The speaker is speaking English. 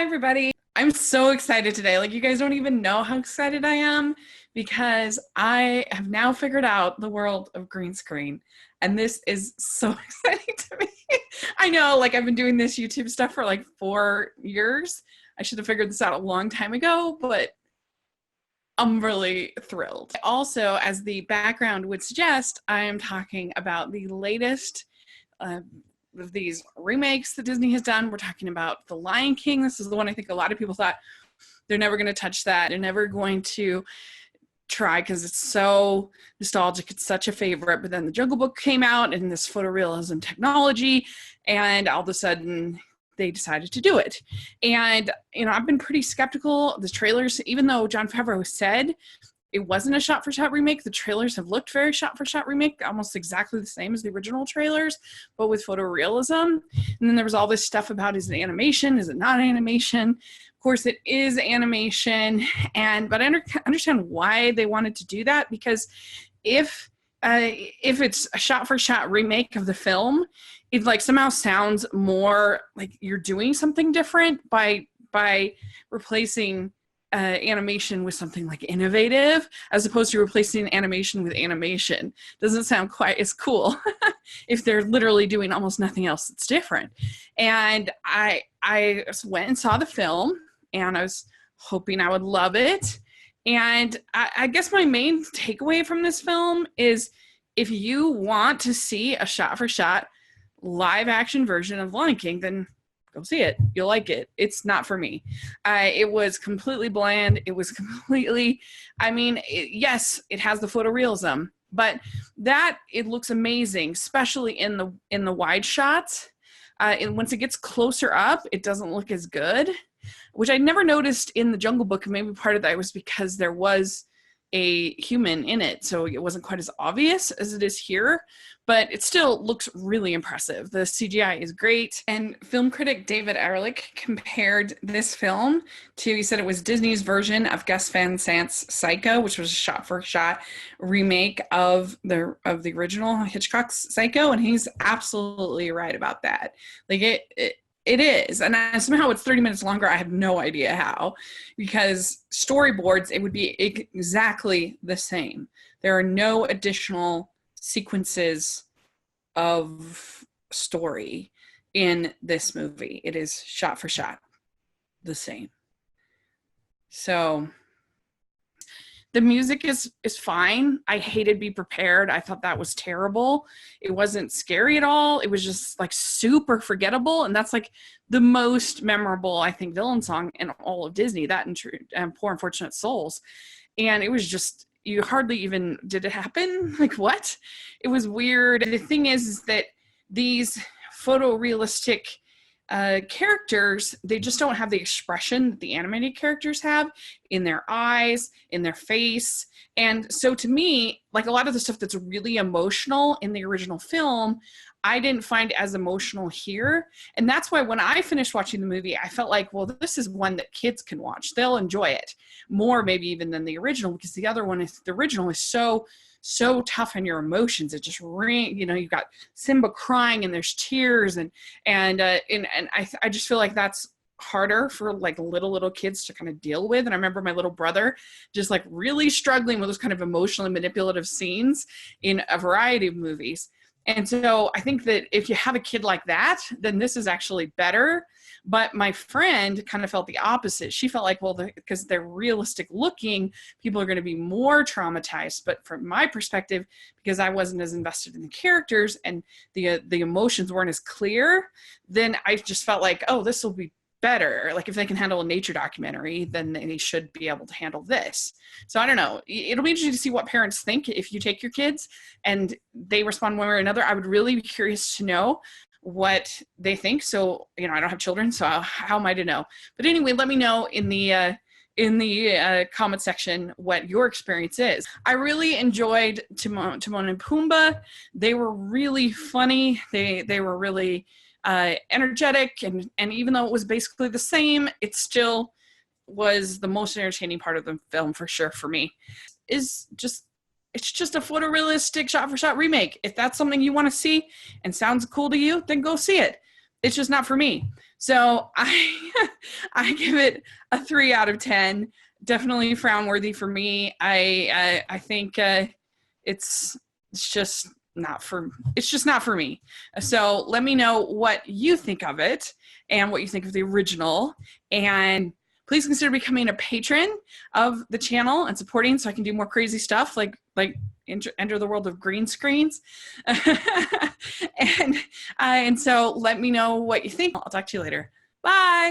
everybody. I'm so excited today. Like, you guys don't even know how excited I am because I have now figured out the world of green screen. And this is so exciting to me. I know, like, I've been doing this YouTube stuff for like 4 years. I should have figured this out a long time ago, but I'm really thrilled. Also, as the background would suggest, I am talking about the latest uh, of these remakes that Disney has done. We're talking about The Lion King. This is the one I think a lot of people thought they're never going to touch that. They're never going to try because it's so nostalgic. It's such a favorite. But then the Jungle Book came out and this photorealism technology, and all of a sudden they decided to do it. And, you know, I've been pretty skeptical of the trailers, even though Jon Favreau said it wasn't a shot-for-shot remake. The trailers have looked very shot-for-shot remake, almost exactly the same as the original trailers, but with photorealism. And then there was all this stuff about, is it animation? Is it not animation? Of course, it is animation. But I understand why they wanted to do that, because if it's a shot-for-shot remake of the film, it like somehow sounds more like you're doing something different by replacing animation with something like innovative, as opposed to replacing animation with animation. Doesn't sound quite as cool if they're literally doing almost nothing else that's different. And I went and saw the film, and I was hoping I would love it. And I guess my main takeaway from this film is, if you want to see a shot-for-shot live action version of Lion King, then go see it. You'll like it. It's not for me. It was completely bland. It was completely, yes, it has the photorealism, but it looks amazing, especially in the wide shots. And once it gets closer up, it doesn't look as good, which I never noticed in the Jungle Book. Maybe part of that was because there was a human in it, so it wasn't quite as obvious as it is here, but it still looks really impressive. The CGI is great. And film critic David Ehrlich compared this film to, he said it was Disney's version of Gus Van Sant's Psycho, which was a shot-for-shot remake of the original Hitchcock's Psycho, and he's absolutely right about that. Like, it is. And somehow it's 30 minutes longer. I have no idea how, because storyboards, it would be exactly the same. There are no additional sequences of story in this movie. It is shot for shot the same. So the music is fine. I hated Be Prepared. I thought that was terrible. It wasn't scary at all. It was just like super forgettable. And that's like the most memorable, I think, villain song in all of Disney, that and Poor Unfortunate Souls. And it was just, you hardly even, did it happen? Like, what? It was weird. The thing is that these photorealistic characters, they just don't have the expression that the animated characters have in their eyes, in their face. And so to me, like, a lot of the stuff that's really emotional in the original film, I didn't find as emotional here. And that's why when I finished watching the movie, I felt like, well, this is one that kids can watch. They'll enjoy it more maybe even than the original, because the original is so tough on your emotions. It just you've got Simba crying and there's tears and I just feel like that's harder for like little kids to kind of deal with. And I remember my little brother just like really struggling with those kind of emotionally manipulative scenes in a variety of movies. And so I think that if you have a kid like that, then this is actually better. But my friend kind of felt the opposite. She felt like, well, because they're realistic looking, people are going to be more traumatized. But from my perspective, because I wasn't as invested in the characters and the emotions weren't as clear, then I just felt like, oh, this will be better. Like, if they can handle a nature documentary, then they should be able to handle this. So I don't know. It'll be interesting to see what parents think if you take your kids and they respond one way or another. I would really be curious to know what they think. So, I don't have children, so how am I to know? But anyway, let me know in the comment section what your experience is. I really enjoyed Timon and Pumbaa. They were really funny. They were really energetic, and even though it was basically the same, it still was the most entertaining part of the film for sure for me. It's just a photorealistic shot-for-shot remake. If that's something you want to see and sounds cool to you, then go see it. it's just not for me. So I give it a 3 out of 10. Definitely frown worthy for me. I think it's just not for me. So let me know what you think of it and what you think of the original, and please consider becoming a patron of the channel and supporting so I can do more crazy stuff like enter the world of green screens. And so let me know what you think. I'll talk to you later. Bye.